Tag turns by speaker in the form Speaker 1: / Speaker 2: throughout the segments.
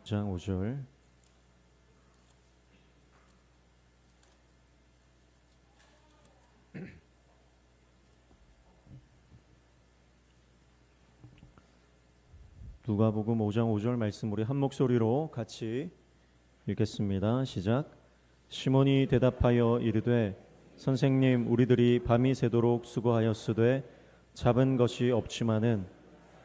Speaker 1: 5장 5절. 누가복음 5장 5절 말씀 우리 한 목소리로 같이 읽겠습니다. 시작. 시몬이 대답하여 이르되 선생님, 우리들이 밤이 새도록 수고하였으되 잡은 것이 없지만은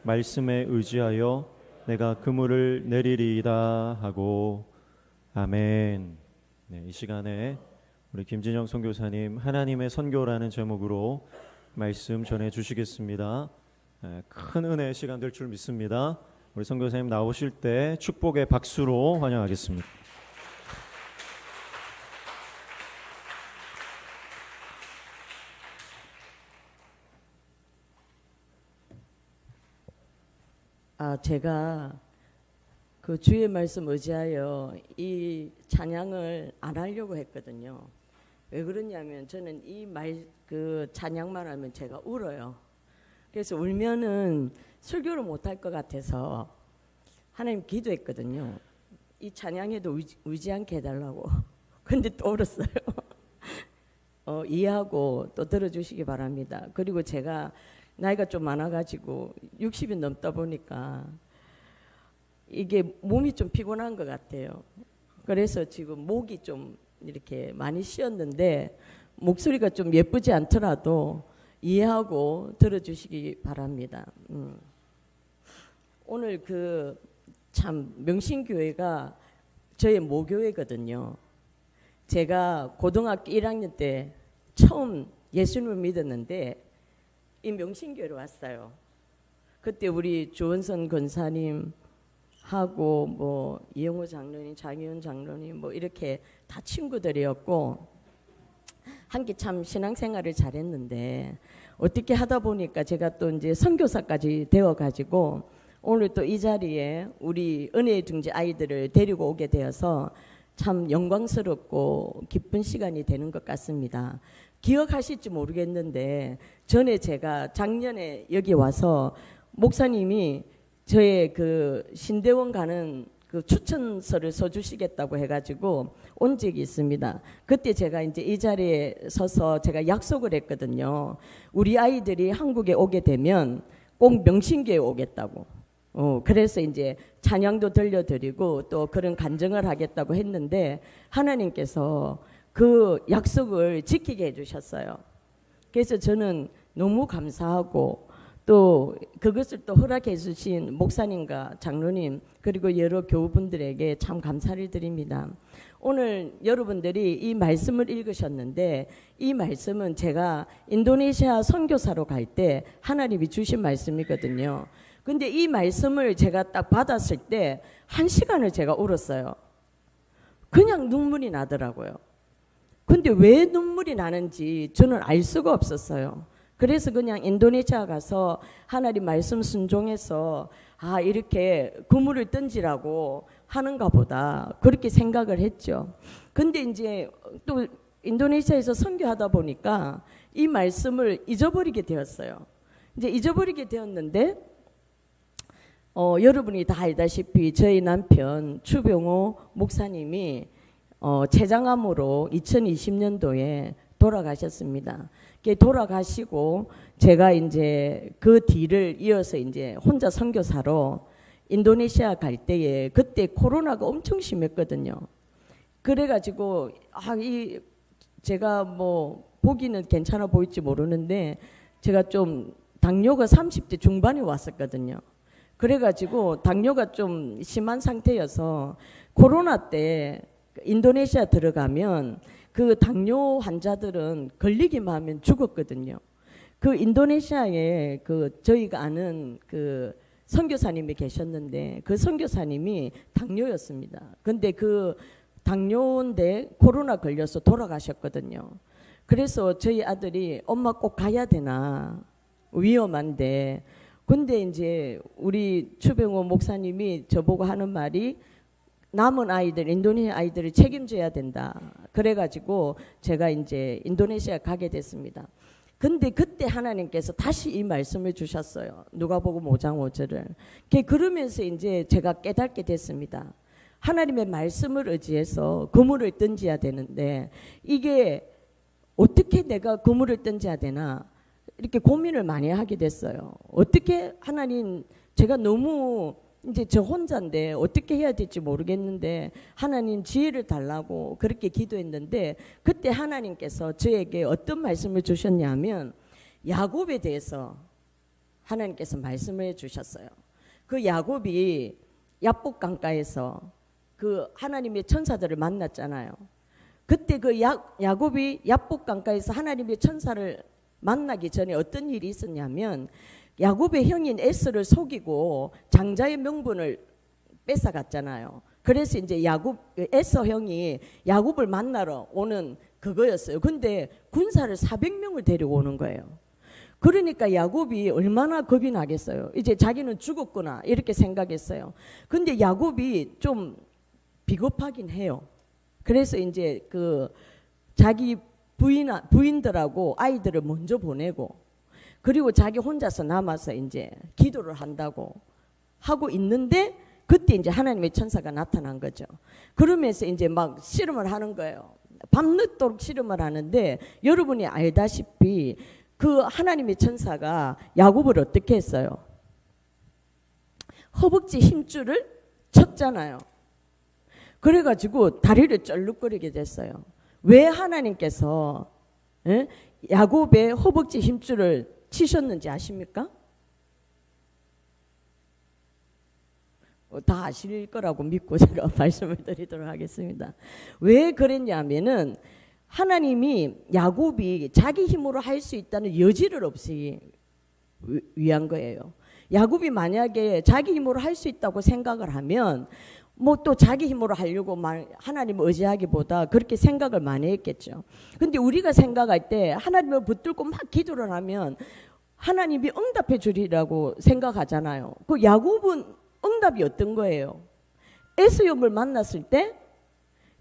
Speaker 1: 말씀에 의지하여 내가 그물을 내리리이다 하고. 아멘. 네, 이 시간에 우리 김진영 선교사님 하나님의 선교라는 제목으로 말씀 전해 주시겠습니다. 큰 은혜의 시간 될 줄 믿습니다. 우리 선교사님 나오실 때 축복의 박수로 환영하겠습니다.
Speaker 2: 제가 그 주의 말씀 의지하여 이 찬양을 안 하려고 했거든요. 왜 그러냐면 저는 그 찬양만 하면 제가 울어요. 그래서 울면은 설교를 못할 것 같아서 하나님 기도했거든요. 이 찬양에도 울지 않게 해달라고. 근데 또 울었어요. 이해하고 또 들어주시기 바랍니다. 그리고 제가 나이가 좀 많아가지고 60이 넘다 보니까 이게 몸이 좀 피곤한 것 같아요. 그래서 지금 목이 좀 이렇게 많이 쉬었는데 목소리가 좀 예쁘지 않더라도 이해하고 들어주시기 바랍니다. 오늘 그 참 명신교회가 저의 모교회거든요. 제가 고등학교 1학년 때 처음 예수님을 믿었는데 이 명신교회로 왔어요. 그때 우리 조은선 권사님 하고 뭐 이영호 장로님, 장희훈 장로님 뭐 이렇게 다 친구들이었고 함께 참 신앙생활을 잘했는데 어떻게 하다 보니까 제가 또 이제 선교사까지 되어가지고 오늘 또 이 자리에 우리 은혜의 둥지 아이들을 데리고 오게 되어서 참 영광스럽고 기쁜 시간이 되는 것 같습니다. 기억하실지 모르겠는데 전에 제가 작년에 여기 와서 목사님이 저의 그 신대원 가는 그 추천서를 써주시겠다고 해가지고 온 적이 있습니다. 그때 제가 이제 이 자리에 서서 제가 약속을 했거든요. 우리 아이들이 한국에 오게 되면 꼭 명신교에 오겠다고. 그래서 이제 찬양도 들려드리고 또 그런 간증을 하겠다고 했는데 하나님께서 그 약속을 지키게 해주셨어요. 그래서 저는 너무 감사하고 또 그것을 또 허락해 주신 목사님과 장로님 그리고 여러 교우분들에게 참 감사를 드립니다. 오늘 여러분들이 이 말씀을 읽으셨는데 이 말씀은 제가 인도네시아 선교사로 갈 때 하나님이 주신 말씀이거든요. 근데 이 말씀을 제가 딱 받았을 때 1시간을 제가 울었어요. 그냥 눈물이 나더라고요. 근데 왜 눈물이 나는지 저는 알 수가 없었어요. 그래서 그냥 인도네시아 가서 하나님 말씀 순종해서 이렇게 그물을 던지라고 하는가 보다 그렇게 생각을 했죠. 근데 이제 또 인도네시아에서 선교하다 보니까 이 말씀을 잊어버리게 되었어요. 이제 잊어버리게 되었는데 여러분이 다 알다시피 저희 남편 추병호 목사님이 췌장암으로 2020년도에 돌아가셨습니다. 돌아가시고 제가 이제 그 뒤를 이어서 이제 혼자 선교사로 인도네시아 갈 때에 그때 코로나가 엄청 심했거든요. 그래가지고 제가 뭐 보기는 괜찮아 보일지 모르는데 제가 좀 당뇨가 30대 중반에 왔었거든요. 그래가지고 당뇨가 좀 심한 상태여서 코로나 때 인도네시아 들어가면 그 당뇨 환자들은 걸리기만 하면 죽었거든요. 그 인도네시아에 그 저희가 아는 그 선교사님이 계셨는데 그 선교사님이 당뇨였습니다. 근데 그 당뇨인데 코로나 걸려서 돌아가셨거든요. 그래서 저희 아들이 엄마 꼭 가야 되나 위험한데 근데 이제 우리 추병호 목사님이 저보고 하는 말이 남은 아이들, 인도네시아 아이들을 책임져야 된다. 그래가지고 제가 이제 인도네시아 가게 됐습니다. 근데 그때 하나님께서 다시 이 말씀을 주셨어요. 누가복음 5장 5절을. 그러면서 이제 제가 깨닫게 됐습니다. 하나님의 말씀을 의지해서 그물을 던져야 되는데 이게 어떻게 내가 그물을 던져야 되나 이렇게 고민을 많이 하게 됐어요. 어떻게 하나님, 제가 너무 이제 저 혼자인데 어떻게 해야 될지 모르겠는데 하나님 지혜를 달라고 그렇게 기도했는데 그때 하나님께서 저에게 어떤 말씀을 주셨냐면 야곱에 대해서 하나님께서 말씀해 주셨어요. 그 야곱이 야복 강가에서 그 하나님의 천사들을 만났잖아요. 그때 그 야곱이 야복 강가에서 하나님의 천사를 만나기 전에 어떤 일이 있었냐면 야곱의 형인 에스를 속이고 장자의 명분을 뺏어갔잖아요. 그래서 이제 에서 형이 야곱을 만나러 오는 그거였어요. 근데 군사를 400명을 데리고 오는 거예요. 그러니까 야곱이 얼마나 겁이 나겠어요. 이제 자기는 죽었구나 이렇게 생각했어요. 근데 야곱이 좀 비겁하긴 해요. 그래서 이제 그 자기 부인들하고 아이들을 먼저 보내고 그리고 자기 혼자서 남아서 이제 기도를 한다고 하고 있는데 그때 이제 하나님의 천사가 나타난 거죠. 그러면서 이제 막 씨름을 하는 거예요. 밤늦도록 씨름을 하는데 여러분이 알다시피 그 하나님의 천사가 야곱을 어떻게 했어요? 허벅지 힘줄을 쳤잖아요. 그래가지고 다리를 쩔룩거리게 됐어요. 왜 하나님께서 야곱의 허벅지 힘줄을 치셨는지 아십니까? 다 아실 거라고 믿고 제가 말씀을 드리도록 하겠습니다. 왜 그랬냐면은 하나님이 야곱이 자기 힘으로 할 수 있다는 여지를 없이 위한 거예요. 야곱이 만약에 자기 힘으로 할 수 있다고 생각을 하면 뭐 또 자기 힘으로 하려고 하나님을 의지하기보다 그렇게 생각을 많이 했겠죠. 근데 우리가 생각할 때 하나님을 붙들고 막 기도를 하면 하나님이 응답해 주리라고 생각하잖아요. 그 야곱은 응답이 어떤 거예요? 에서형을 만났을 때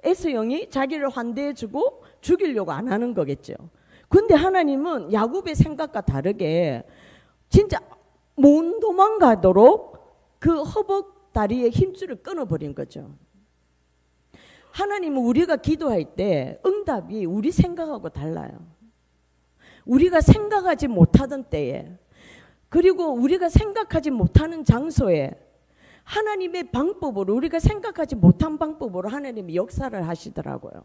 Speaker 2: 에서형이 자기를 환대해 주고 죽이려고 안 하는 거겠죠. 근데 하나님은 야곱의 생각과 다르게 진짜 못 도망가도록 그 다리의 힘줄을 끊어버린 거죠. 하나님은 우리가 기도할 때 응답이 우리 생각하고 달라요. 우리가 생각하지 못하던 때에 그리고 우리가 생각하지 못하는 장소에 하나님의 방법으로 우리가 생각하지 못한 방법으로 하나님이 역사를 하시더라고요.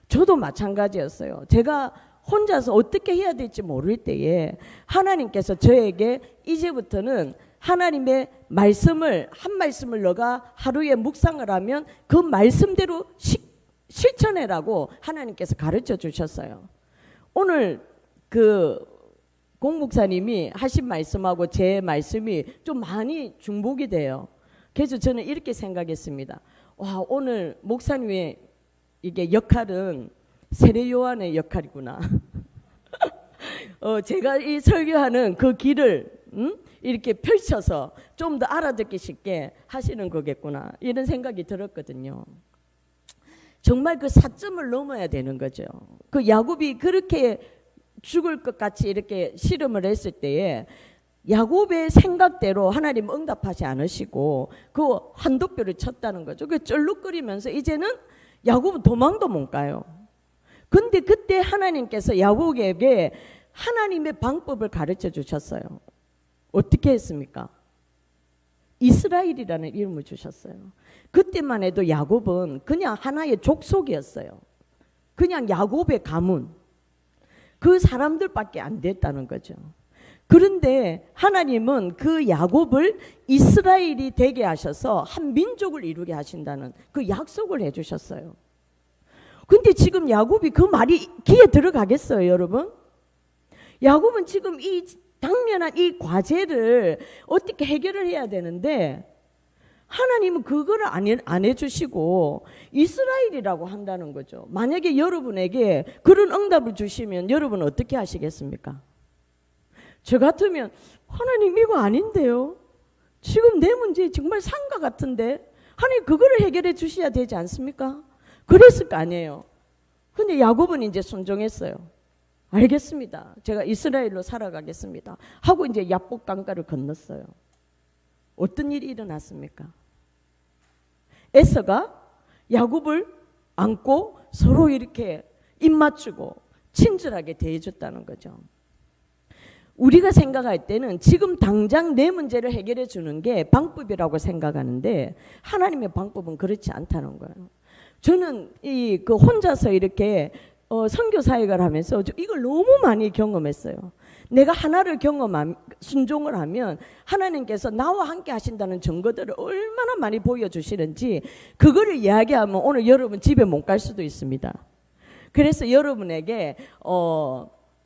Speaker 2: 저도 마찬가지였어요. 제가 혼자서 어떻게 해야 될지 모를 때에 하나님께서 저에게 이제부터는 하나님의 말씀을 한 말씀을 너가 하루에 묵상을 하면 그 말씀대로 실천해라고 하나님께서 가르쳐 주셨어요. 오늘 그 공목사님이 하신 말씀하고 제 말씀이 좀 많이 중복이 돼요. 그래서 저는 이렇게 생각했습니다. 와, 오늘 목사님의 이게 역할은 세례 요한의 역할이구나. 제가 이 설교하는 그 길을 이렇게 펼쳐서 좀 더 알아듣기 쉽게 하시는 거겠구나 이런 생각이 들었거든요. 정말 그 사점을 넘어야 되는 거죠. 그 야곱이 그렇게 죽을 것 같이 이렇게 씨름을 했을 때에 야곱의 생각대로 하나님 응답하지 않으시고 그 환도뼈를 쳤다는 거죠. 그 쩔룩거리면서 이제는 야곱은 도망도 못 가요. 근데 그때 하나님께서 야곱에게 하나님의 방법을 가르쳐 주셨어요. 어떻게 했습니까? 이스라엘이라는 이름을 주셨어요. 그때만 해도 야곱은 그냥 하나의 족속이었어요. 그냥 야곱의 가문. 그 사람들밖에 안 됐다는 거죠. 그런데 하나님은 그 야곱을 이스라엘이 되게 하셔서 한 민족을 이루게 하신다는 그 약속을 해주셨어요. 근데 지금 야곱이 그 말이 귀에 들어가겠어요, 여러분? 야곱은 지금 이 당면한 이 과제를 어떻게 해결을 해야 되는데 하나님은 그거를 안 해주시고 이스라엘이라고 한다는 거죠. 만약에 여러분에게 그런 응답을 주시면 여러분은 어떻게 하시겠습니까? 저 같으면 하나님 이거 아닌데요. 지금 내 문제 정말 산과 같은데 하나님 그거를 해결해 주셔야 되지 않습니까? 그랬을 거 아니에요. 근데 야곱은 이제 순종했어요. 알겠습니다. 제가 이스라엘로 살아가겠습니다. 하고 이제 야복 강가를 건넜어요. 어떤 일이 일어났습니까? 에서가 야곱을 안고 서로 이렇게 입 맞추고 친절하게 대해줬다는 거죠. 우리가 생각할 때는 지금 당장 내 문제를 해결해 주는 게 방법이라고 생각하는데 하나님의 방법은 그렇지 않다는 거예요. 저는 그 혼자서 이렇게 선교 사역을 하면서 이걸 너무 많이 경험했어요. 내가 하나를 순종을 하면 하나님께서 나와 함께 하신다는 증거들을 얼마나 많이 보여주시는지 그거를 이야기하면 오늘 여러분 집에 못 갈 수도 있습니다. 그래서 여러분에게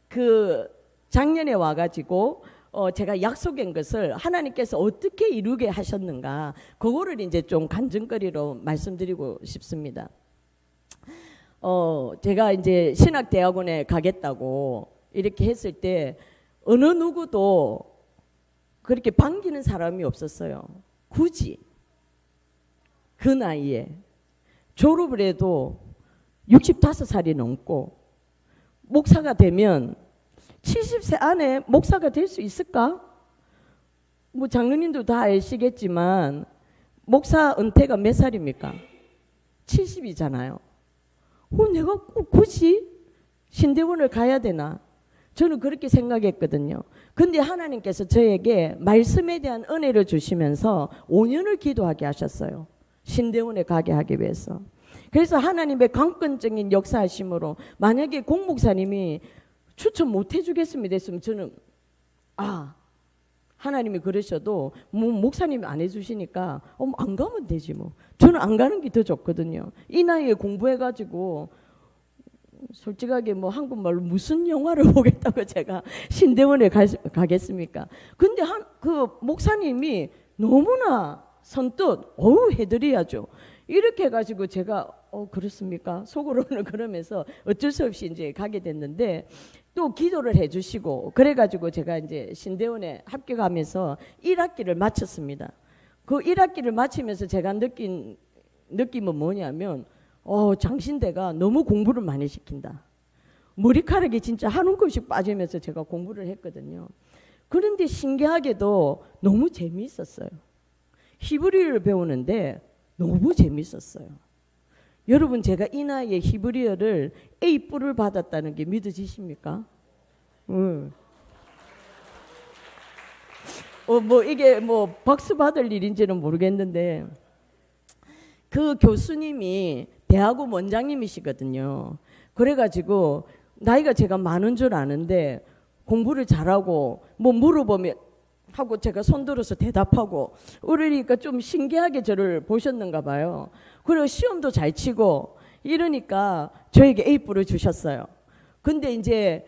Speaker 2: 그 작년에 와가지고 제가 약속한 것을 하나님께서 어떻게 이루게 하셨는가 그거를 이제 좀 간증거리로 말씀드리고 싶습니다. 제가 이제 신학대학원에 가겠다고 이렇게 했을 때 어느 누구도 그렇게 반기는 사람이 없었어요. 굳이 그 나이에 졸업을 해도 65살이 넘고 목사가 되면 70세 안에 목사가 될 수 있을까? 뭐 장로님도 다 아시겠지만 목사 은퇴가 몇 살입니까? 70이잖아요. 내가 꼭 굳이 신대원을 가야 되나? 저는 그렇게 생각했거든요. 근데 하나님께서 저에게 말씀에 대한 은혜를 주시면서 5년을 기도하게 하셨어요. 신대원에 가게 하기 위해서. 그래서 하나님의 강권적인 역사하심으로 만약에 공목사님이 추천 못 해주겠습니다 했으면 저는 하나님이 그러셔도 뭐 목사님이 안 해주시니까 안 가면 되지 뭐. 저는 안 가는 게 더 좋거든요. 이 나이에 공부해가지고 솔직하게 뭐 한국말로 무슨 영화를 보겠다고 제가 신대원에 가겠습니까? 근데 그 목사님이 너무나 선뜻 해드려야죠. 이렇게 해가지고 제가 그렇습니까? 속으로는 그러면서 어쩔 수 없이 이제 가게 됐는데 또 기도를 해주시고 그래가지고 제가 이제 신대원에 합격하면서 1학기를 마쳤습니다. 그 1학기를 마치면서 제가 느낀 느낌은 뭐냐면 장신대가 너무 공부를 많이 시킨다. 머리카락이 진짜 한 움큼씩 빠지면서 제가 공부를 했거든요. 그런데 신기하게도 너무 재미있었어요. 히브리어를 배우는데 너무 재밌었어요. 여러분 제가 이 나이에 히브리어를 A+를 받았다는 게 믿어지십니까? 이게 박수 받을 일인지는 모르겠는데 그 교수님이 대학원 원장님이시거든요. 그래가지고 나이가 제가 많은 줄 아는데 공부를 잘하고 물어보면 하고 제가 손들어서 대답하고 그러니까 좀 신기하게 저를 보셨는가 봐요. 그리고 시험도 잘 치고 이러니까 저에게 A뿔을 주셨어요. 근데 이제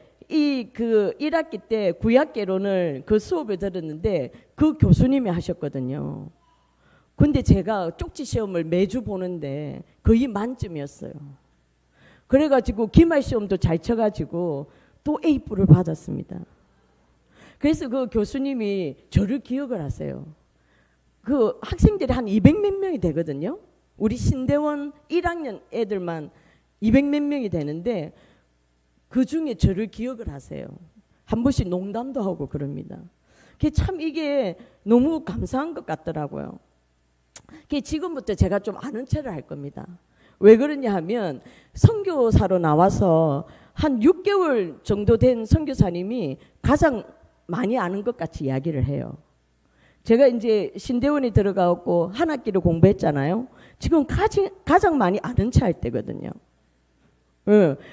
Speaker 2: 그 1학기 때 구약개론을 그 수업을 들었는데 그 교수님이 하셨거든요. 근데 제가 쪽지 시험을 매주 보는데 거의 만점이었어요. 그래가지고 기말 시험도 잘 쳐가지고 또 A뿔을 받았습니다. 그래서 그 교수님이 저를 기억을 하세요. 그 학생들이 한 200몇 명이 되거든요. 우리 신대원 1학년 애들만 200몇 명이 되는데 그 중에 저를 기억을 하세요. 한 번씩 농담도 하고 그럽니다. 참 이게 너무 감사한 것 같더라고요. 지금부터 제가 좀 아는 체를 할 겁니다. 왜 그러냐 하면 선교사로 나와서 한 6개월 정도 된 선교사님이 가장 많이 아는 것 같이 이야기를 해요. 제가 이제 신대원에 들어가고 한 학기를 공부했잖아요. 지금 가장 많이 아는 체 할 때거든요.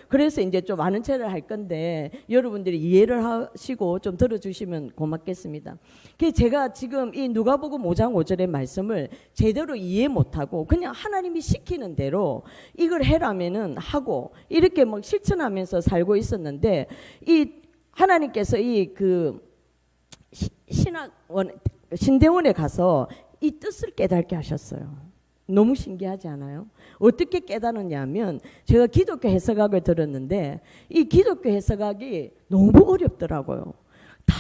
Speaker 2: 그래서 이제 좀 아는 체를 할 건데 여러분들이 이해를 하시고 좀 들어주시면 고맙겠습니다. 제가 지금 이 누가복음 5장 5절의 말씀을 제대로 이해 못하고 그냥 하나님이 시키는 대로 이걸 해라면은 하고 이렇게 실천하면서 살고 있었는데 이 하나님께서 신대원에 가서 이 뜻을 깨닫게 하셨어요. 너무 신기하지 않아요? 어떻게 깨달았냐면 제가 기독교 해석학을 들었는데 이 기독교 해석학이 너무 어렵더라고요. 다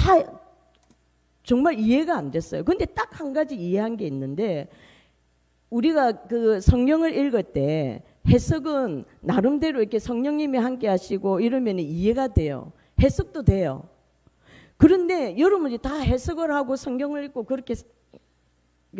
Speaker 2: 정말 이해가 안 됐어요. 근데 딱 한 가지 이해한 게 있는데 우리가 그 성경을 읽을 때 해석은 나름대로 이렇게 성령님이 함께 하시고 이러면 이해가 돼요. 해석도 돼요. 그런데 여러분이 다 해석을 하고 성경을 읽고 그렇게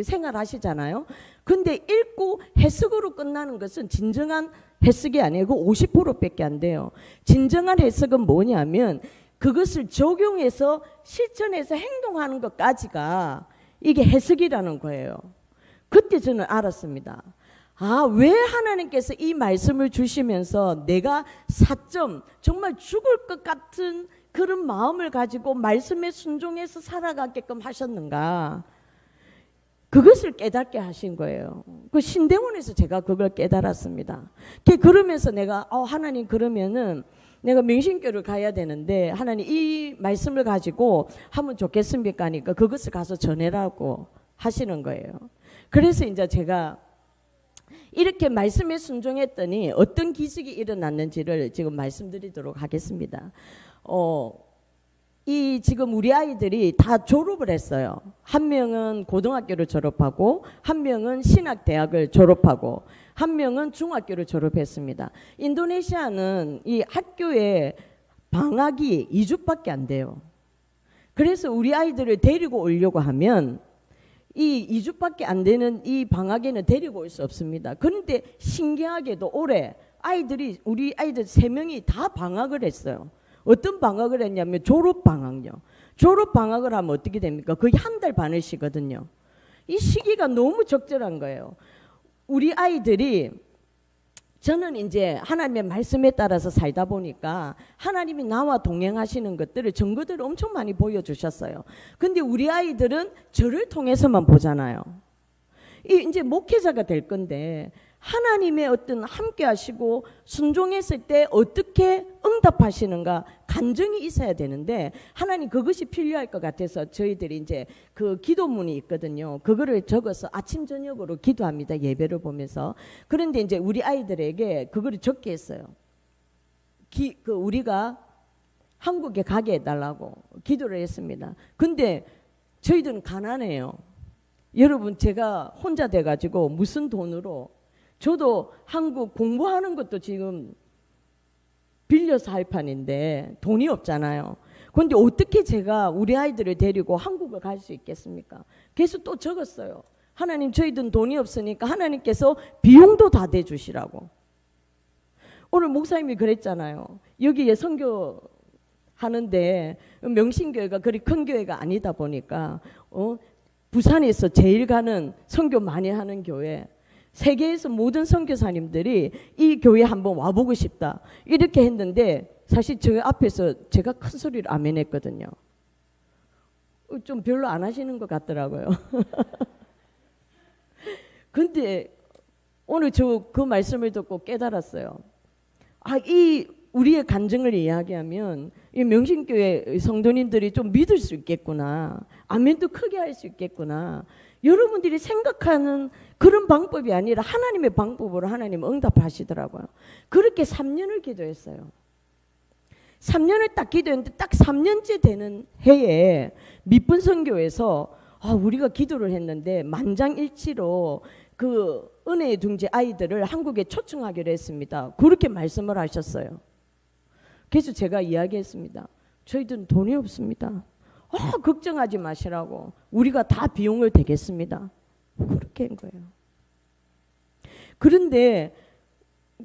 Speaker 2: 생활하시잖아요. 근데 읽고 해석으로 끝나는 것은 진정한 해석이 아니고 50%밖에 안 돼요. 진정한 해석은 뭐냐면 그것을 적용해서 실천해서 행동하는 것까지가 이게 해석이라는 거예요. 그때 저는 알았습니다. 아, 왜 하나님께서 이 말씀을 주시면서 내가 정말 죽을 것 같은 그런 마음을 가지고 말씀에 순종해서 살아가게끔 하셨는가? 그것을 깨닫게 하신 거예요. 그 신대원에서 제가 그걸 깨달았습니다. 그러면서 내가 하나님 그러면은 내가 명신교를 가야 되는데 하나님 이 말씀을 가지고 하면 좋겠습니까? 하니까 그것을 가서 전해라고 하시는 거예요. 그래서 이제 제가 이렇게 말씀에 순종했더니 어떤 기적이 일어났는지를 지금 말씀드리도록 하겠습니다. 이 지금 우리 아이들이 다 졸업을 했어요. 한 명은 고등학교를 졸업하고 한 명은 신학대학을 졸업하고 한 명은 중학교를 졸업했습니다. 인도네시아는 이 학교에 방학이 2주밖에 안 돼요. 그래서 우리 아이들을 데리고 오려고 하면 이 2주밖에 안 되는 이 방학에는 데리고 올 수 없습니다. 그런데 신기하게도 올해 우리 아이들 3명이 다 방학을 했어요. 어떤 방학을 했냐면 졸업방학요. 졸업방학을 하면 어떻게 됩니까? 거의 한 달 반을 쉬거든요. 이 시기가 너무 적절한 거예요. 우리 아이들이 저는 이제 하나님의 말씀에 따라서 살다 보니까 하나님이 나와 동행하시는 것들을 증거들을 엄청 많이 보여주셨어요. 근데 우리 아이들은 저를 통해서만 보잖아요. 이제 목회자가 될 건데 하나님의 어떤 함께 하시고 순종했을 때 어떻게 응답하시는가 간증이 있어야 되는데 하나님 그것이 필요할 것 같아서 저희들이 이제 그 기도문이 있거든요. 그거를 적어서 아침 저녁으로 기도합니다. 예배를 보면서. 그런데 이제 우리 아이들에게 그거를 적게 했어요. 우리가 한국에 가게 해달라고 기도를 했습니다. 근데 저희들은 가난해요. 여러분 제가 혼자 돼가지고 무슨 돈으로 저도 한국 공부하는 것도 지금 빌려서 할 판인데 돈이 없잖아요. 그런데 어떻게 제가 우리 아이들을 데리고 한국을 갈 수 있겠습니까? 그래서 또 적었어요. 하나님 저희들은 돈이 없으니까 하나님께서 비용도 다 대주시라고. 오늘 목사님이 그랬잖아요. 여기에 선교 하는데 명신교회가 그리 큰 교회가 아니다 보니까 부산에서 제일 가는 선교 많이 하는 교회 세계에서 모든 선교사님들이 이 교회에 한번 와보고 싶다 이렇게 했는데 사실 저 앞에서 제가 큰 소리로 아멘 했거든요. 좀 별로 안 하시는 것 같더라고요. 근데 오늘 저 그 말씀을 듣고 깨달았어요. 이 우리의 간증을 이야기하면 이 명신교회 성도님들이 좀 믿을 수 있겠구나. 아멘도 크게 할 수 있겠구나. 여러분들이 생각하는 그런 방법이 아니라 하나님의 방법으로 하나님 응답하시더라고요. 그렇게 3년을 기도했어요. 3년을 딱 기도했는데 딱 3년째 되는 해에 밑분 선교에서 우리가 기도를 했는데 만장일치로 그 은혜의 둥지 아이들을 한국에 초청하기로 했습니다. 그렇게 말씀을 하셨어요. 그래서 제가 이야기했습니다. 저희들은 돈이 없습니다. 걱정하지 마시라고. 우리가 다 비용을 대겠습니다. 그렇게 한 거예요. 그런데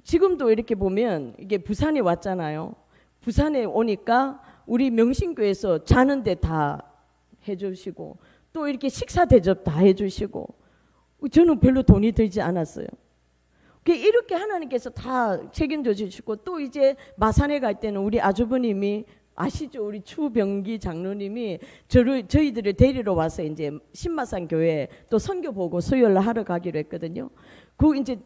Speaker 2: 지금도 이렇게 보면 이게 부산에 왔잖아요. 부산에 오니까 우리 명신교에서 자는데 다 해주시고 또 이렇게 식사 대접 다 해주시고 저는 별로 돈이 들지 않았어요. 이렇게 하나님께서 다 책임져 주시고 또 이제 마산에 갈 때는 우리 아주버님이 아시죠? 우리 추병기 장로님이 저희들을 데리러 와서 이제 신마산 교회 또 선교 보고 수요일 하러 가기로 했거든요. 그 이제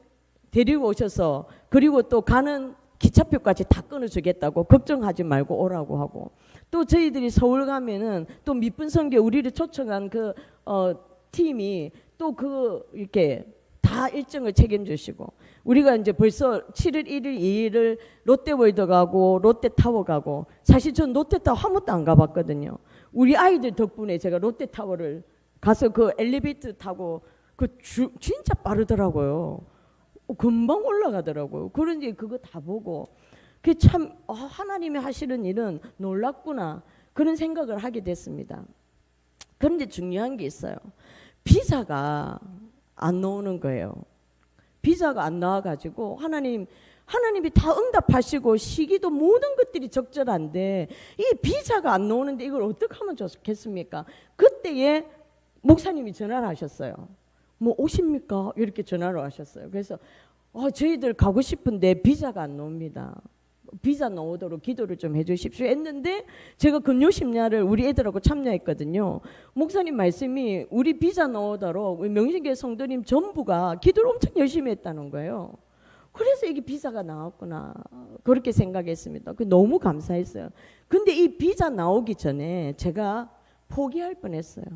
Speaker 2: 데리고 오셔서 그리고 또 가는 기차표까지 다 끊어주겠다고 걱정하지 말고 오라고 하고 또 저희들이 서울 가면은 또 밑분 선교 우리를 초청한 그 팀이 또 이렇게 다 일정을 책임주시고 우리가 이제 벌써 7월 1일, 2일을 롯데월드 가고 롯데타워 가고 사실 전 롯데타워 한 번도 안 가봤거든요. 우리 아이들 덕분에 제가 롯데타워를 가서 그 엘리베이터 타고 진짜 빠르더라고요. 금방 올라가더라고요. 그런지 그거 다 보고 그게 참 하나님이 하시는 일은 놀랍구나 그런 생각을 하게 됐습니다. 그런데 중요한 게 있어요. 비자가 안 나오는 거예요. 비자가 안 나와가지고 하나님이 다 응답하시고 시기도 모든 것들이 적절한데 이 비자가 안 나오는데 이걸 어떻게 하면 좋겠습니까? 그때에 목사님이 전화를 하셨어요. 뭐 오십니까? 이렇게 전화를 하셨어요. 그래서 저희들 가고 싶은데 비자가 안 나옵니다. 비자 나오도록 기도를 좀 해주십시오 했는데 제가 금요심야를 우리 애들하고 참여했거든요. 목사님 말씀이 우리 비자 나오도록 우리 명신교회 성도님 전부가 기도를 엄청 열심히 했다는 거예요. 그래서 이게 비자가 나왔구나 그렇게 생각했습니다. 너무 감사했어요. 근데 이 비자 나오기 전에 제가 포기할 뻔했어요.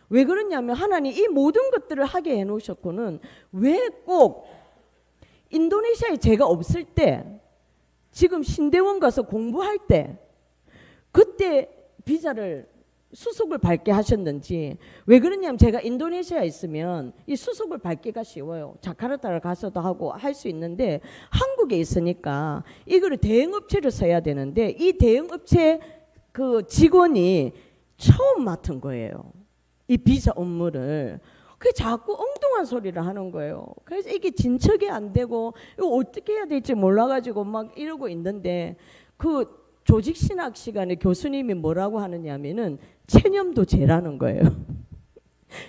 Speaker 2: 왜 그러냐면 하나님 이 모든 것들을 하게 해놓으셨고는 왜 꼭 인도네시아에 제가 없을 때 지금 신대원 가서 공부할 때 그때 비자를 수속을 밟게 하셨는지. 왜 그러냐면 제가 인도네시아에 있으면 이 수속을 밟기가 쉬워요. 자카르타를 가서도 하고 할 수 있는데 한국에 있으니까 이거를 대행업체를 써야 되는데 이 대행업체 그 직원이 처음 맡은 거예요. 이 비자 업무를. 그 자꾸 엉뚱한 소리를 하는 거예요. 그래서 이게 진척이 안 되고 이거 어떻게 해야 될지 몰라가지고 막 이러고 있는데 그 조직신학 시간에 교수님이 뭐라고 하느냐면은 체념도 죄라는 거예요.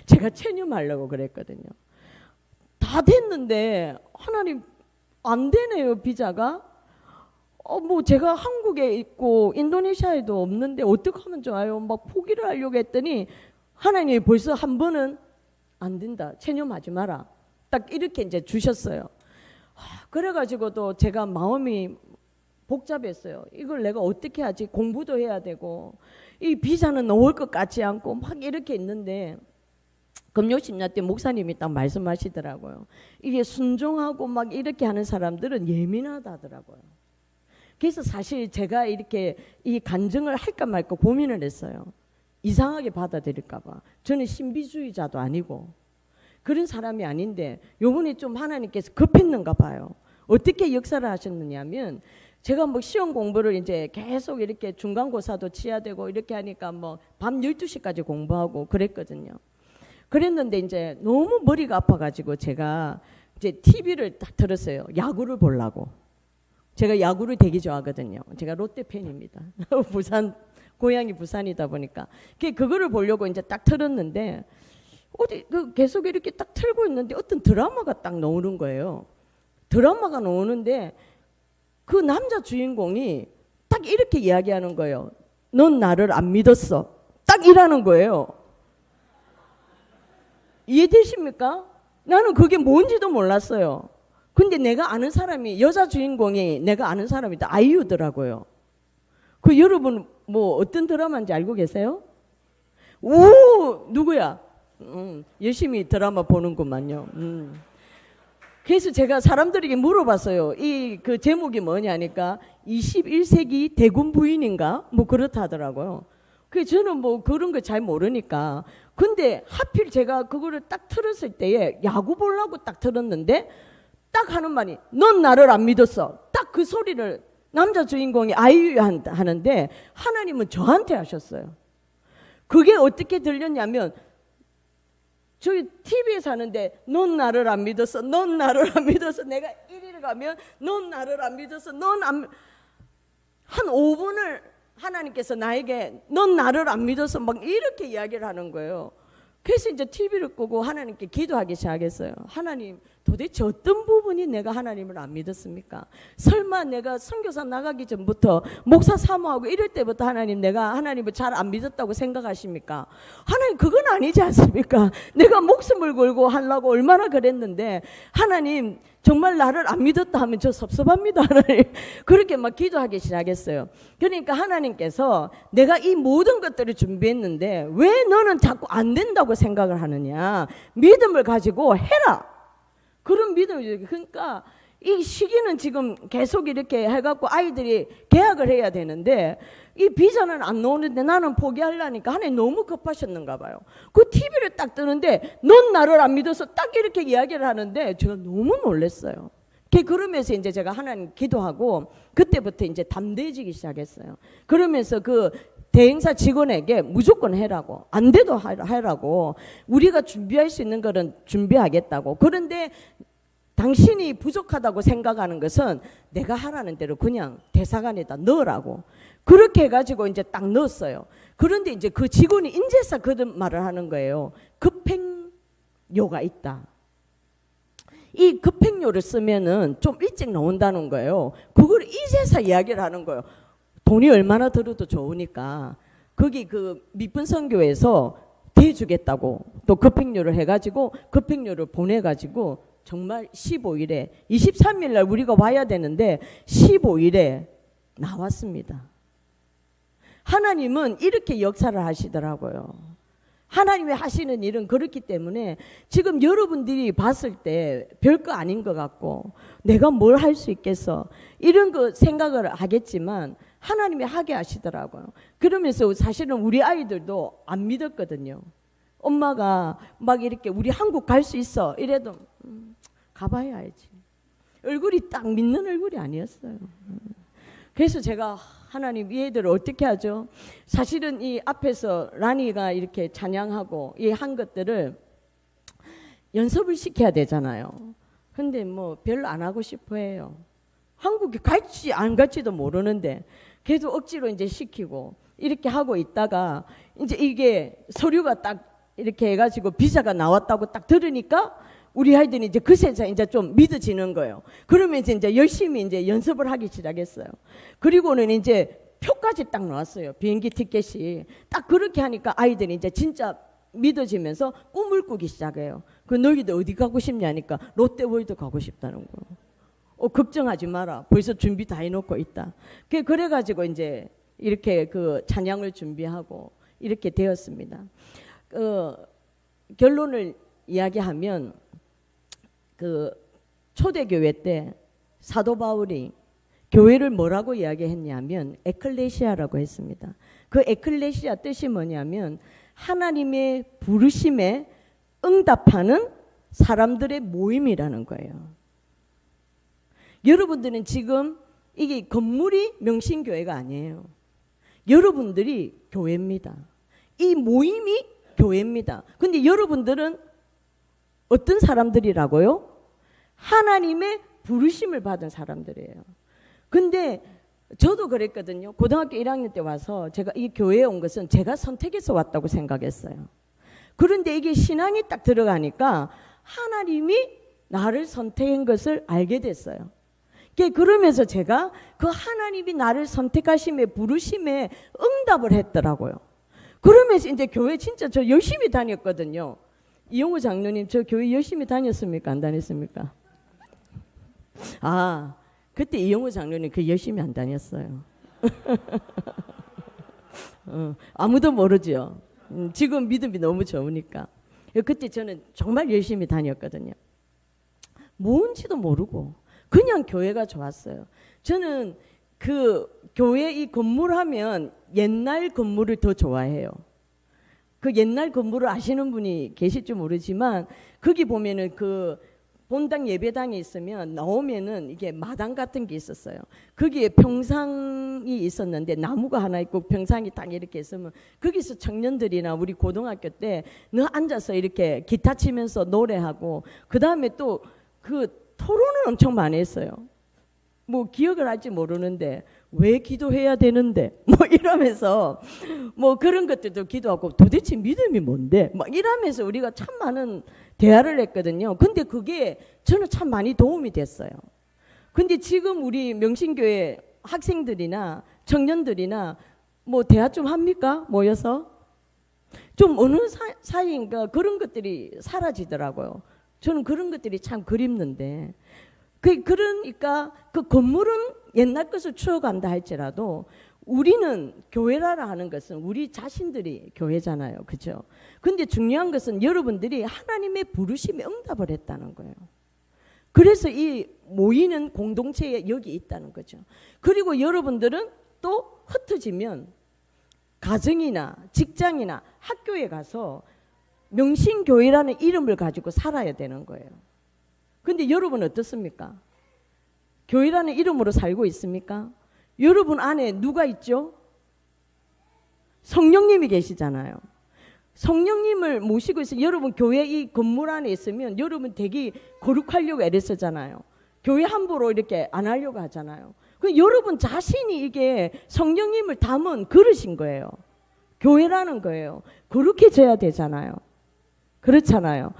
Speaker 2: 제가 체념하려고 그랬거든요. 다 됐는데 하나님 안 되네요 비자가. 뭐 제가 한국에 있고 인도네시아에도 없는데 어떻게 하면 좋아요? 막 포기를 하려고 했더니 하나님이 벌써 한 번은 안 된다. 체념하지 마라. 딱 이렇게 이제 주셨어요. 그래가지고도 제가 마음이 복잡했어요. 이걸 내가 어떻게 하지? 공부도 해야 되고 이 비자는 나올 것 같지 않고 막 이렇게 있는데 금요심야 때 목사님이 딱 말씀하시더라고요. 이게 순종하고 막 이렇게 하는 사람들은 예민하다더라고요. 그래서 사실 제가 이렇게 이 간증을 할까 말까 고민을 했어요. 이상하게 받아들일까 봐. 저는 신비주의자도 아니고 그런 사람이 아닌데 요번에 좀 하나님께서 급했는가 봐요. 어떻게 역사를 하셨느냐면 제가 뭐 시험 공부를 이제 계속 이렇게 중간고사도 치야 되고 이렇게 하니까 뭐 밤 12시까지 공부하고 그랬거든요. 그랬는데 이제 너무 머리가 아파가지고 제가 이제 TV를 딱 틀었어요. 야구를 보려고. 제가 야구를 되게 좋아하거든요. 제가 롯데 팬입니다. 부산 고향이 부산이다 보니까 그거를 보려고 이제 딱 틀었는데 어디 계속 이렇게 딱 틀고 있는데 어떤 드라마가 딱 나오는 거예요. 드라마가 나오는데 그 남자 주인공이 딱 이렇게 이야기하는 거예요. 넌 나를 안 믿었어. 딱 이라는 거예요. 이해되십니까? 나는 그게 뭔지도 몰랐어요. 근데 내가 아는 사람이 여자 주인공이 내가 아는 사람이다. 아이유더라고요. 그 여러분 뭐 어떤 드라마인지 알고 계세요? 오 누구야? 열심히 드라마 보는구만요. 그래서 제가 사람들에게 물어봤어요. 이 그 제목이 뭐냐니까 21세기 대군 부인인가? 뭐 그렇다 하더라고요. 그 저는 뭐 그런 거 잘 모르니까. 근데 하필 제가 그거를 딱 틀었을 때에 야구 보려고 딱 틀었는데 딱 하는 말이 넌 나를 안 믿었어. 딱 그 소리를 남자 주인공이 아이유 하는데 하나님은 저한테 하셨어요. 그게 어떻게 들렸냐면 저희 TV에서 하는데 넌 나를 안 믿었어. 넌 나를 안 믿었어. 내가 1위를 가면 넌 나를 안 믿었어. 한 5분을 하나님께서 나에게 넌 나를 안 믿었어. 막 이렇게 이야기를 하는 거예요. 그래서 이제 TV를 끄고 하나님께 기도하기 시작했어요. 하나님 도대체 어떤 부분이 내가 하나님을 안 믿었습니까? 설마 내가 선교사 나가기 전부터 목사 사모하고 이럴 때부터 하나님 내가 하나님을 잘 안 믿었다고 생각하십니까? 하나님 그건 아니지 않습니까? 내가 목숨을 걸고 하려고 얼마나 그랬는데 하나님 정말 나를 안 믿었다 하면 저 섭섭합니다. 하나님 그렇게 막 기도하기 시작했어요. 그러니까 하나님께서 내가 이 모든 것들을 준비했는데 왜 너는 자꾸 안 된다고 생각을 하느냐? 믿음을 가지고 해라. 그런 믿음이죠. 그러니까 이 시기는 지금 계속 이렇게 해갖고 아이들이 계약을 해야 되는데 이 비자는 안 나오는데 나는 포기하려니까 하나님 너무 급하셨는가 봐요. 그 TV를 딱 뜨는데 넌 나를 안 믿어서 딱 이렇게 이야기를 하는데 제가 너무 놀랐어요. 그러면서 이제 제가 하나님 기도하고 그때부터 이제 담대해지기 시작했어요. 그러면서 그 대행사 직원에게 무조건 해라고, 안 돼도 하라고, 우리가 준비할 수 있는 거는 준비하겠다고. 그런데 당신이 부족하다고 생각하는 것은 내가 하라는 대로 그냥 대사관에다 넣으라고. 그렇게 해가지고 이제 딱 넣었어요. 그런데 이제 그 직원이 인제서 그런 말을 하는 거예요. 급행료가 있다. 이 급행료를 쓰면은 좀 일찍 나온다는 거예요. 그걸 이제서 이야기를 하는 거예요. 돈이 얼마나 들어도 좋으니까 거기 그 미분선교에서 대주겠다고 또 급행료를 해가지고 급행료를 보내가지고 정말 15일에 23일 날 우리가 와야 되는데 15일에 나왔습니다. 하나님은 이렇게 역사를 하시더라고요. 하나님이 하시는 일은 그렇기 때문에 지금 여러분들이 봤을 때 별거 아닌 것 같고 내가 뭘 할 수 있겠어 이런 거 생각을 하겠지만 하나님이 하게 하시더라고요. 그러면서 사실은 우리 아이들도 안 믿었거든요. 엄마가 막 이렇게 우리 한국 갈 수 있어 이래도 가봐야 알지. 얼굴이 딱 믿는 얼굴이 아니었어요. 그래서 제가 하나님 이 애들을 어떻게 하죠? 사실은 이 앞에서 라니가 이렇게 찬양하고 이 한 것들을 연습을 시켜야 되잖아요. 근데 뭐 별로 안 하고 싶어 해요. 한국에 갈지 안 갈지도 모르는데 그래도 억지로 이제 시키고 이렇게 하고 있다가 이제 이게 서류가 딱 이렇게 해가지고 비자가 나왔다고 딱 들으니까 우리 아이들이 이제 그새 이제 좀 믿어지는 거예요. 그러면 이제 열심히 이제 연습을 하기 시작했어요. 그리고는 이제 표까지 딱 나왔어요. 비행기 티켓이. 딱 그렇게 하니까 아이들이 이제 진짜 믿어지면서 꿈을 꾸기 시작해요. 그 너희들 어디 가고 싶냐니까 롯데월드 가고 싶다는 거. 걱정하지 마라. 벌써 준비 다 해놓고 있다. 그래가지고 이제 이렇게 그 찬양을 준비하고 이렇게 되었습니다. 결론을 이야기하면 그 초대교회 때 사도 바울이 교회를 뭐라고 이야기했냐면 에클레시아라고 했습니다. 그 에클레시아 뜻이 뭐냐면 하나님의 부르심에 응답하는 사람들의 모임이라는 거예요. 여러분들은 지금 이게 건물이 명신교회가 아니에요. 여러분들이 교회입니다. 이 모임이 교회입니다. 근데 여러분들은 어떤 사람들이라고요? 하나님의 부르심을 받은 사람들이에요. 근데 저도 그랬거든요. 고등학교 1학년 때 와서 제가 이 교회에 온 것은 제가 선택해서 왔다고 생각했어요. 그런데 이게 신앙이 딱 들어가니까 하나님이 나를 선택한 것을 알게 됐어요. 그러면서 제가 그 하나님이 나를 선택하심에 부르심에 응답을 했더라고요. 그러면서 이제 교회 진짜 저 열심히 다녔거든요. 이용우 장로님 저 교회 열심히 다녔습니까? 안 다녔습니까? 아, 그때 이용우 장로님 그 열심히 안 다녔어요. 아무도 모르죠. 지금 믿음이 너무 좋으니까. 그때 저는 정말 열심히 다녔거든요. 뭔지도 모르고 그냥 교회가 좋았어요. 저는 그 교회 이 건물 하면 옛날 건물을 더 좋아해요. 그 옛날 건물을 아시는 분이 계실지 모르지만 거기 보면은 그 본당 예배당이 있으면 나오면은 이게 마당 같은 게 있었어요. 거기에 평상이 있었는데 나무가 하나 있고 평상이 딱 이렇게 있으면 거기서 청년들이나 우리 고등학교 때 너 앉아서 이렇게 기타 치면서 노래하고 그 다음에 또 그 토론을 엄청 많이 했어요. 뭐 기억을 할지 모르는데 왜 기도해야 되는데 뭐 이러면서 뭐 그런 것들도 기도하고 도대체 믿음이 뭔데 막 이러면서 우리가 참 많은 대화를 했거든요. 근데 그게 저는 참 많이 도움이 됐어요. 근데 지금 우리 명신교회 학생들이나 청년들이나 뭐 대화 좀 합니까? 모여서 좀 어느 사이인가 그런 것들이 사라지더라고요. 저는 그런 것들이 참 그립는데 그러니까 그 건물은 옛날 것을 추억한다 할지라도 우리는 교회라라 하는 것은 우리 자신들이 교회잖아요. 그죠? 근데 중요한 것은 여러분들이 하나님의 부르심에 응답을 했다는 거예요. 그래서 이 모이는 공동체에 여기 있다는 거죠. 그리고 여러분들은 또 흩어지면 가정이나 직장이나 학교에 가서 명신교회라는 이름을 가지고 살아야 되는 거예요. 근데 여러분 어떻습니까? 교회라는 이름으로 살고 있습니까? 여러분 안에 누가 있죠? 성령님이 계시잖아요. 성령님을 모시고 있어요. 여러분 교회 이 건물 안에 있으면 여러분 되게 거룩하려고 애를 쓰잖아요. 교회 함부로 이렇게 안 하려고 하잖아요. 그 여러분 자신이 이게 성령님을 담은 그릇인 거예요. 교회라는 거예요. 거룩해져야 되잖아요. 그렇잖아요.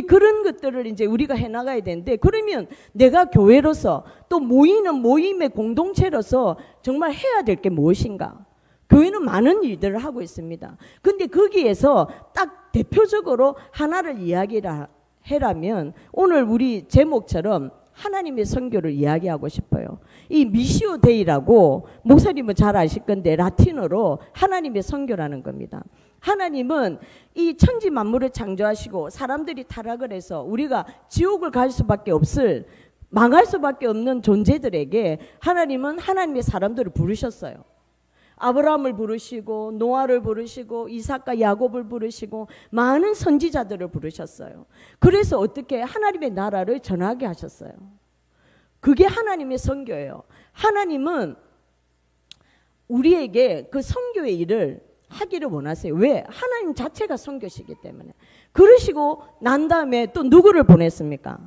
Speaker 2: 그런 것들을 이제 우리가 해나가야 되는데, 그러면 내가 교회로서 또 모이는 모임의 공동체로서 정말 해야 될 게 무엇인가? 교회는 많은 일들을 하고 있습니다. 근데 거기에서 딱 대표적으로 하나를 이야기를 해라면 오늘 우리 제목처럼 하나님의 선교를 이야기하고 싶어요. 이 미시오 데이라고 목사님은 잘 아실 건데 라틴어로 하나님의 선교라는 겁니다. 하나님은 이 천지 만물을 창조하시고 사람들이 타락을 해서 우리가 지옥을 갈 수밖에 없을, 망할 수밖에 없는 존재들에게 하나님은 하나님의 사람들을 부르셨어요. 아브라함을 부르시고 노아를 부르시고 이삭과 야곱을 부르시고 많은 선지자들을 부르셨어요. 그래서 어떻게 하나님의 나라를 전하게 하셨어요. 그게 하나님의 선교예요. 하나님은 우리에게 그 선교의 일을 하기를 원하세요. 왜? 하나님 자체가 선교시기 때문에. 그러시고 난 다음에 또 누구를 보냈습니까?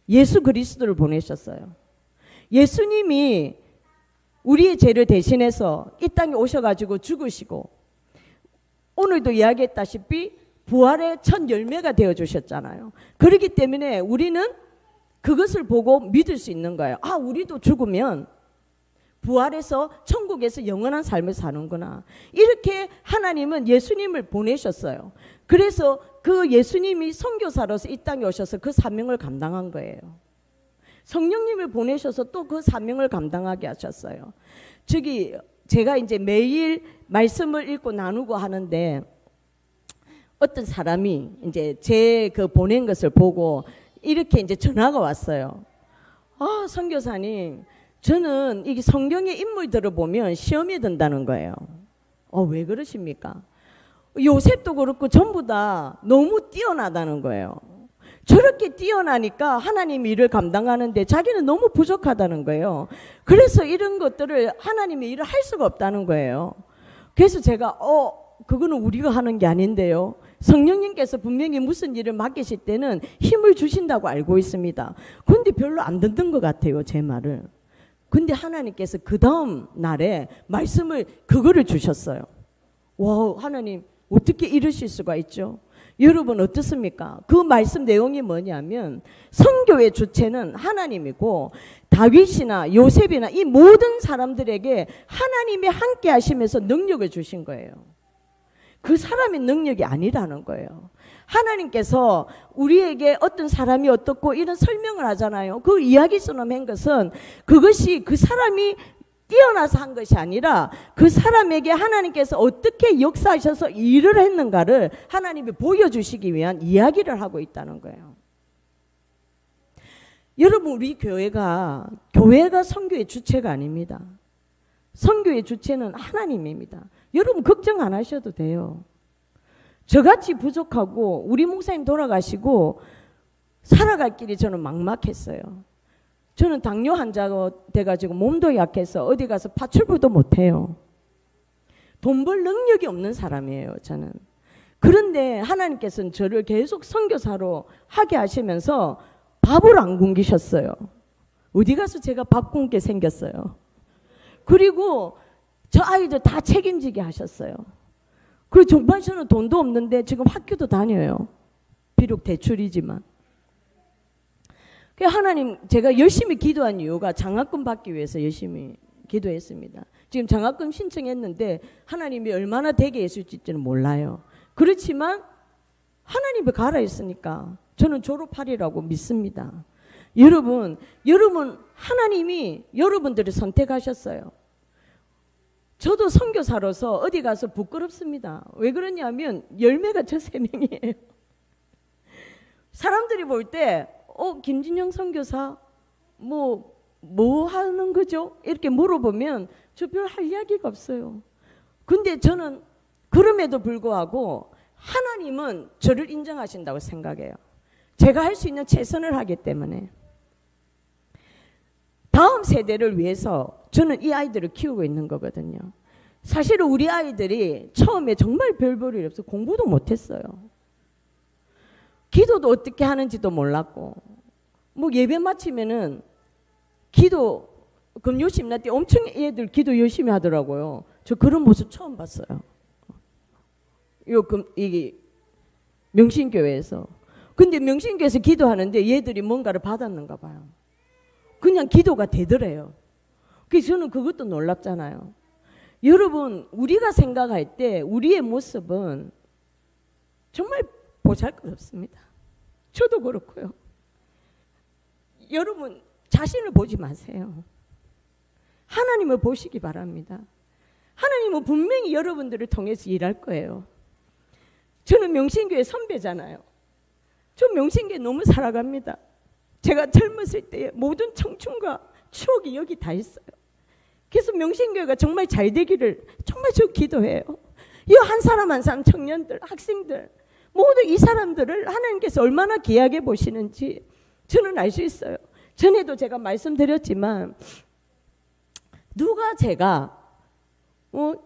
Speaker 2: 예수 그리스도를 보내셨어요. 예수님이 우리의 죄를 대신해서 이 땅에 오셔가지고 죽으시고 오늘도 이야기했다시피 부활의 첫 열매가 되어주셨잖아요. 그렇기 때문에 우리는 그것을 보고 믿을 수 있는 거예요. 아, 우리도 죽으면 부활해서 천국에서 영원한 삶을 사는구나. 이렇게 하나님은 예수님을 보내셨어요. 그래서 그 예수님이 선교사로서 이 땅에 오셔서 그 사명을 감당한 거예요. 성령님을 보내셔서 또 그 사명을 감당하게 하셨어요. 제가 이제 매일 말씀을 읽고 나누고 하는데 어떤 사람이 이제 제 그 보낸 것을 보고 이렇게 이제 전화가 왔어요. 아, 선교사님, 저는 이게 성경의 인물들을 보면 시험이 든다는 거예요. 왜 그러십니까? 요셉도 그렇고 전부 다 너무 뛰어나다는 거예요. 저렇게 뛰어나니까 하나님 일을 감당하는데 자기는 너무 부족하다는 거예요. 그래서 이런 것들을 하나님의 일을 할 수가 없다는 거예요. 그래서 제가 그거는 우리가 하는 게 아닌데요. 성령님께서 분명히 무슨 일을 맡기실 때는 힘을 주신다고 알고 있습니다. 근데 별로 안 듣는 것 같아요, 제 말을. 근데 하나님께서 그 다음 날에 말씀을 그거를 주셨어요. 와, 하나님 어떻게 이러실 수가 있죠? 여러분 어떻습니까? 그 말씀 내용이 뭐냐면 선교의 주체는 하나님이고 다윗이나 요셉이나 이 모든 사람들에게 하나님이 함께 하시면서 능력을 주신 거예요. 그 사람의 능력이 아니라는 거예요. 하나님께서 우리에게 어떤 사람이 어떻고 이런 설명을 하잖아요. 그 이야기처럼 한 것은 그것이 그 사람이 뛰어나서 한 것이 아니라 그 사람에게 하나님께서 어떻게 역사하셔서 일을 했는가를 하나님이 보여주시기 위한 이야기를 하고 있다는 거예요. 여러분, 우리 교회가 선교의 주체가 아닙니다. 선교의 주체는 하나님입니다. 여러분 걱정 안 하셔도 돼요. 저같이 부족하고 우리 목사님 돌아가시고 살아갈 길이 저는 막막했어요. 저는 당뇨 환자가 돼가지고 몸도 약해서 어디 가서 파출부도 못해요. 돈 벌 능력이 없는 사람이에요, 저는. 그런데 하나님께서는 저를 계속 선교사로 하게 하시면서 밥을 안 굶기셨어요. 어디 가서 제가 밥 굶게 생겼어요. 그리고 저 아이들 다 책임지게 하셨어요. 그리고 정말 저는 돈도 없는데 지금 학교도 다녀요. 비록 대출이지만. 하나님, 제가 열심히 기도한 이유가 장학금 받기 위해서 열심히 기도했습니다. 지금 장학금 신청했는데 하나님이 얼마나 되게 해줄지는 몰라요. 그렇지만 하나님이 가라 했으니까 저는 졸업하리라고 믿습니다. 여러분 하나님이 여러분들을 선택하셨어요. 저도 선교사로서 어디 가서 부끄럽습니다. 왜 그러냐면 열매가 저 3명이에요. 사람들이 볼 때 김진영 선교사 뭐 하는 거죠? 이렇게 물어보면 저 별 할 이야기가 없어요. 근데 저는 그럼에도 불구하고 하나님은 저를 인정하신다고 생각해요. 제가 할 수 있는 최선을 하기 때문에. 다음 세대를 위해서 저는 이 아이들을 키우고 있는 거거든요. 사실은 우리 아이들이 처음에 정말 별 볼일 없어 공부도 못했어요. 기도도 어떻게 하는지도 몰랐고 뭐 예배 마치면은 기도 금요심 날 때 엄청 애들 기도 열심히 하더라고요. 저 그런 모습 처음 봤어요. 이게 명신교회에서. 근데 명신교회에서 기도하는데 얘들이 뭔가를 받았는가 봐요. 그냥 기도가 되더래요. 그래서 저는 그것도 놀랍잖아요. 여러분, 우리가 생각할 때 우리의 모습은 정말 보잘것없습니다. 저도 그렇고요. 여러분 자신을 보지 마세요. 하나님을 보시기 바랍니다. 하나님은 분명히 여러분들을 통해서 일할 거예요. 저는 명신교회 선배잖아요. 저 명신교회 너무 살아갑니다. 제가 젊었을 때의 모든 청춘과 추억이 여기 다 있어요. 그래서 명신교회가 정말 잘 되기를 정말 저 기도해요. 이 한 사람 한 사람 청년들, 학생들 모두 이 사람들을 하나님께서 얼마나 귀하게 보시는지 저는 알 수 있어요. 전에도 제가 말씀드렸지만 누가 제가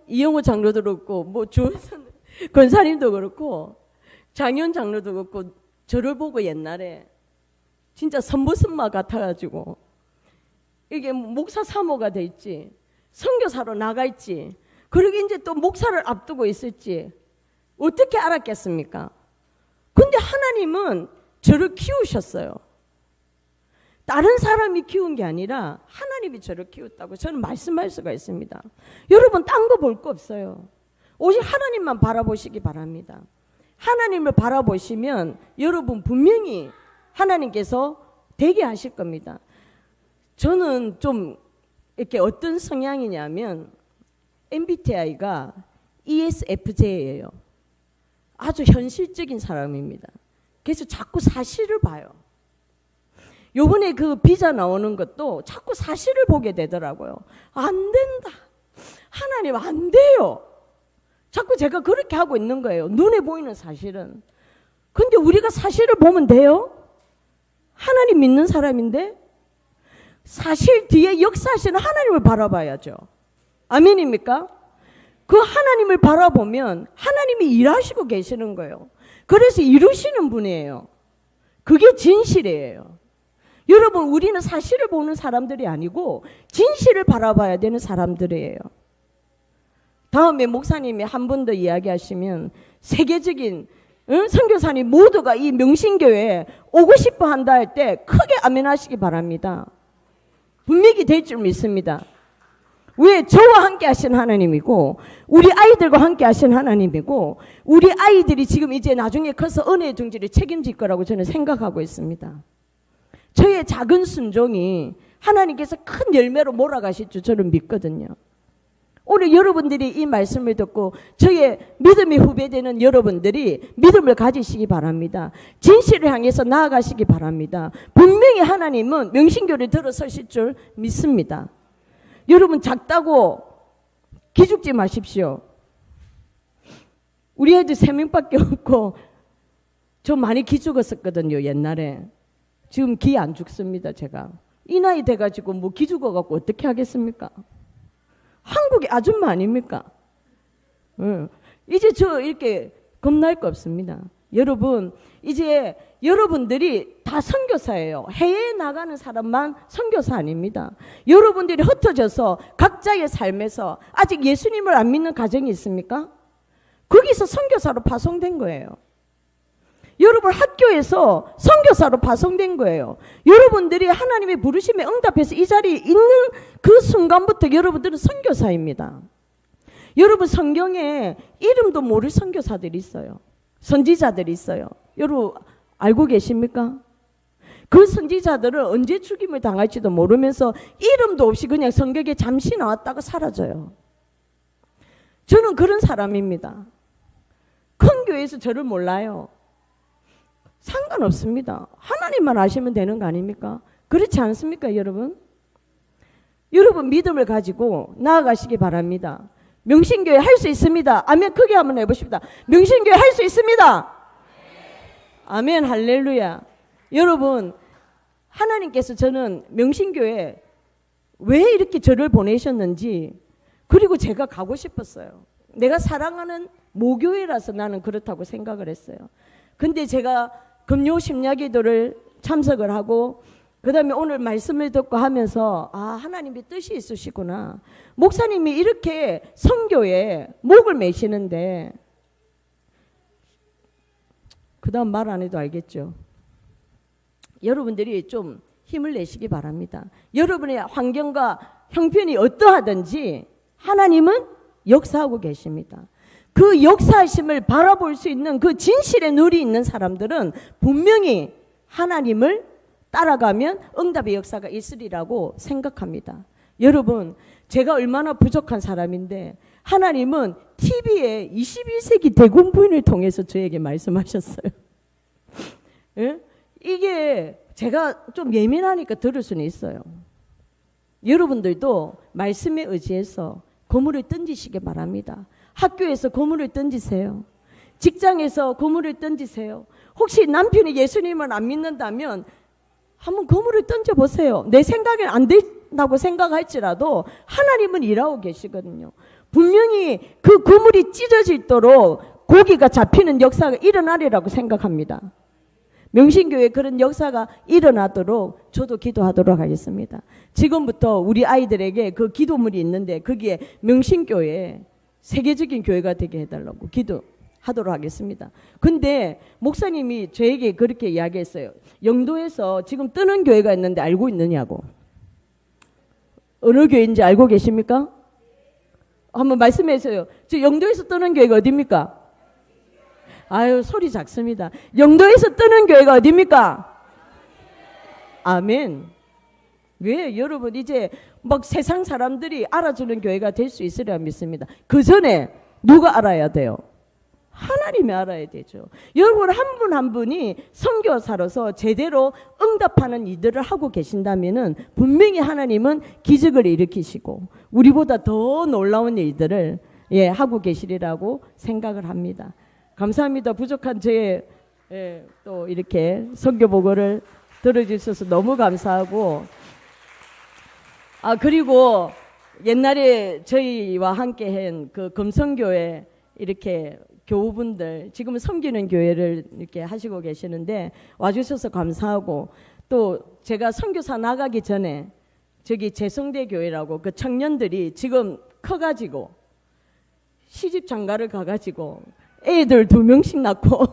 Speaker 2: 이영호 장로도 그렇고 주원선 권사님도 그렇고 장현 장로도 그렇고 저를 보고 옛날에 진짜 선보선마 같아가지고 이게 목사 사모가 돼 있지 선교사로 나가 있지 그러게 이제 또 목사를 앞두고 있을지 어떻게 알았겠습니까? 근데 하나님은 저를 키우셨어요. 다른 사람이 키운 게 아니라 하나님이 저를 키웠다고 저는 말씀할 수가 있습니다. 여러분 딴 거 볼 거 없어요. 오직 하나님만 바라보시기 바랍니다. 하나님을 바라보시면 여러분 분명히 하나님께서 되게 하실 겁니다. 저는 좀 이렇게 어떤 성향이냐면 MBTI가 ESFJ예요. 아주 현실적인 사람입니다. 그래서 자꾸 사실을 봐요. 요번에 그 비자 나오는 것도 자꾸 사실을 보게 되더라고요. 안 된다. 하나님 안 돼요. 자꾸 제가 그렇게 하고 있는 거예요. 눈에 보이는 사실은. 근데 우리가 사실을 보면 돼요? 하나님 믿는 사람인데 사실 뒤에 역사하시는 하나님을 바라봐야죠. 아멘입니까? 그 하나님을 바라보면 하나님이 일하시고 계시는 거예요. 그래서 이루시는 분이에요. 그게 진실이에요. 여러분 우리는 사실을 보는 사람들이 아니고 진실을 바라봐야 되는 사람들이에요. 다음에 목사님이 한 번 더 이야기하시면 세계적인 선교사님 모두가 이 명신교회에 오고 싶어 한다 할 때 크게 아멘하시기 바랍니다. 분명히 될 줄 믿습니다. 왜? 저와 함께 하신 하나님이고 우리 아이들과 함께 하신 하나님이고 우리 아이들이 지금 이제 나중에 커서 은혜의 둥지를 책임질 거라고 저는 생각하고 있습니다. 저의 작은 순종이 하나님께서 큰 열매로 몰아가실 줄 저는 믿거든요. 오늘 여러분들이 이 말씀을 듣고 저의 믿음의 후배되는 여러분들이 믿음을 가지시기 바랍니다. 진실을 향해서 나아가시기 바랍니다. 분명히 하나님은 명신교를 들어서실 줄 믿습니다. 여러분 작다고 기죽지 마십시오. 우리 애들 3명밖에 없고 저 많이 기죽었었거든요 옛날에. 지금 기 안 죽습니다 제가. 이 나이 돼가지고 뭐 기죽어갖고 어떻게 하겠습니까? 한국의 아줌마 아닙니까? 이제 저 이렇게 겁날 거 없습니다. 여러분 이제 여러분들이 다 선교사예요. 해외에 나가는 사람만 선교사 아닙니다. 여러분들이 흩어져서 각자의 삶에서 아직 예수님을 안 믿는 가정이 있습니까? 거기서 선교사로 파송된 거예요. 여러분 학교에서 선교사로 파송된 거예요. 여러분들이 하나님의 부르심에 응답해서 이 자리에 있는 그 순간부터 여러분들은 선교사입니다. 여러분 성경에 이름도 모를 선교사들이 있어요. 선지자들이 있어요. 여러분 알고 계십니까? 그 선지자들은 언제 죽임을 당할지도 모르면서 이름도 없이 그냥 성경에 잠시 나왔다가 사라져요. 저는 그런 사람입니다. 큰 교회에서 저를 몰라요. 상관없습니다. 하나님만 아시면 되는 거 아닙니까? 그렇지 않습니까 여러분? 여러분 믿음을 가지고 나아가시기 바랍니다. 명신교회 할 수 있습니다. 아멘. 크게 한번 해보십시다. 명신교회 할 수 있습니다. 아멘. 할렐루야. 여러분 하나님께서 저는 명신교회 왜 이렇게 저를 보내셨는지 그리고 제가 가고 싶었어요. 내가 사랑하는 모교회라서 나는 그렇다고 생각을 했어요. 근데 제가 금요 심야기도를 참석을 하고 그 다음에 오늘 말씀을 듣고 하면서 하나님의 뜻이 있으시구나. 목사님이 이렇게 선교에 목을 매시는데 그 다음 말 안 해도 알겠죠. 여러분들이 좀 힘을 내시기 바랍니다. 여러분의 환경과 형편이 어떠하든지 하나님은 역사하고 계십니다. 그 역사하심을 바라볼 수 있는 그 진실의 눈이 있는 사람들은 분명히 하나님을 따라가면 응답의 역사가 있으리라고 생각합니다. 여러분, 제가 얼마나 부족한 사람인데 하나님은 TV에 21세기 대공 부인을 통해서 저에게 말씀하셨어요. 예? 이게 제가 좀 예민하니까 들을 수는 있어요. 여러분들도 말씀에 의지해서 고물을 던지시기 바랍니다. 학교에서 고물을 던지세요. 직장에서 고물을 던지세요. 혹시 남편이 예수님을 안 믿는다면 한번 고물을 던져보세요. 내 생각엔 안 된다고 생각할지라도 하나님은 일하고 계시거든요. 분명히 그 고물이 찢어지도록 고기가 잡히는 역사가 일어나리라고 생각합니다. 명신교회에 그런 역사가 일어나도록 저도 기도하도록 하겠습니다. 지금부터 우리 아이들에게 그 기도물이 있는데 거기에 명신교회 세계적인 교회가 되게 해달라고 기도하도록 하겠습니다. 근데 목사님이 저에게 그렇게 이야기했어요. 영도에서 지금 뜨는 교회가 있는데 알고 있느냐고. 어느 교회인지 알고 계십니까? 한번 말씀해 주세요. 저 영도에서 뜨는 교회가 어디입니까? 아유, 소리 작습니다. 영도에서 뜨는 교회가 어디입니까? 아멘. 왜? 여러분 이제 막 세상 사람들이 알아주는 교회가 될 수 있으리라 믿습니다. 그 전에 누가 알아야 돼요? 하나님이 알아야 되죠. 여러분 한 분 한 분이 선교사로서 제대로 응답하는 일들을 하고 계신다면은 분명히 하나님은 기적을 일으키시고 우리보다 더 놀라운 일들을 하고 계시리라고 생각을 합니다. 감사합니다. 부족한 제 또 이렇게 선교 보고를 들어주셔서 너무 감사하고 그리고 옛날에 저희와 함께 한 그 금성교회 이렇게 교우분들 지금은 섬기는 교회를 이렇게 하시고 계시는데 와주셔서 감사하고 또 제가 선교사 나가기 전에 저기 재성대 교회라고 그 청년들이 지금 커가지고 시집 장가를 가가지고 애들 2명씩 낳고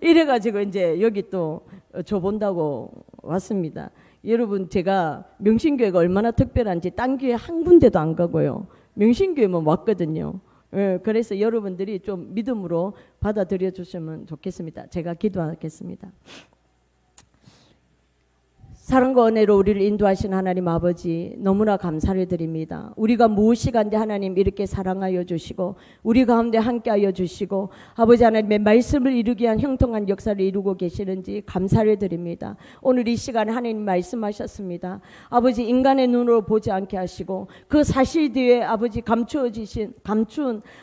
Speaker 2: 이래가지고 이제 여기 또 줘본다고 왔습니다. 여러분 제가 명신교회가 얼마나 특별한지 딴 교회 한 군데도 안 가고요. 명신교회만 왔거든요. 그래서 여러분들이 좀 믿음으로 받아들여 주시면 좋겠습니다. 제가 기도하겠습니다. 사랑과 은혜로 우리를 인도하신 하나님 아버지 너무나 감사를 드립니다. 우리가 무엇이 간데 하나님 이렇게 사랑하여 주시고 우리 가운데 함께하여 주시고 아버지 하나님의 말씀을 이루기 위한 형통한 역사를 이루고 계시는지 감사를 드립니다. 오늘 이 시간에 하나님 말씀하셨습니다. 아버지 인간의 눈으로 보지 않게 하시고 그 사실 뒤에 아버지 감춘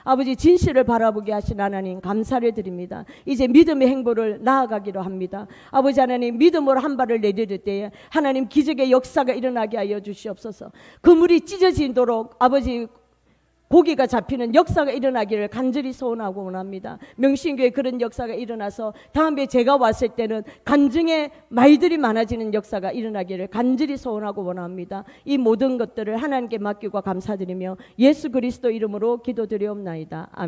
Speaker 2: 아버지 진실을 바라보게 하신 하나님 감사를 드립니다. 이제 믿음의 행보를 나아가기로 합니다. 아버지 하나님 믿음으로 한 발을 내디딜 때에 하나님 기적의 역사가 일어나게 하여 주시옵소서. 그물이 찢어지도록 아버지 고기가 잡히는 역사가 일어나기를 간절히 소원하고 원합니다. 명신교회 그런 역사가 일어나서 다음에 제가 왔을 때는 간증의 말들이 많아지는 역사가 일어나기를 간절히 소원하고 원합니다. 이 모든 것들을 하나님께 맡기고 감사드리며 예수 그리스도 이름으로 기도드리옵나이다. 아멘.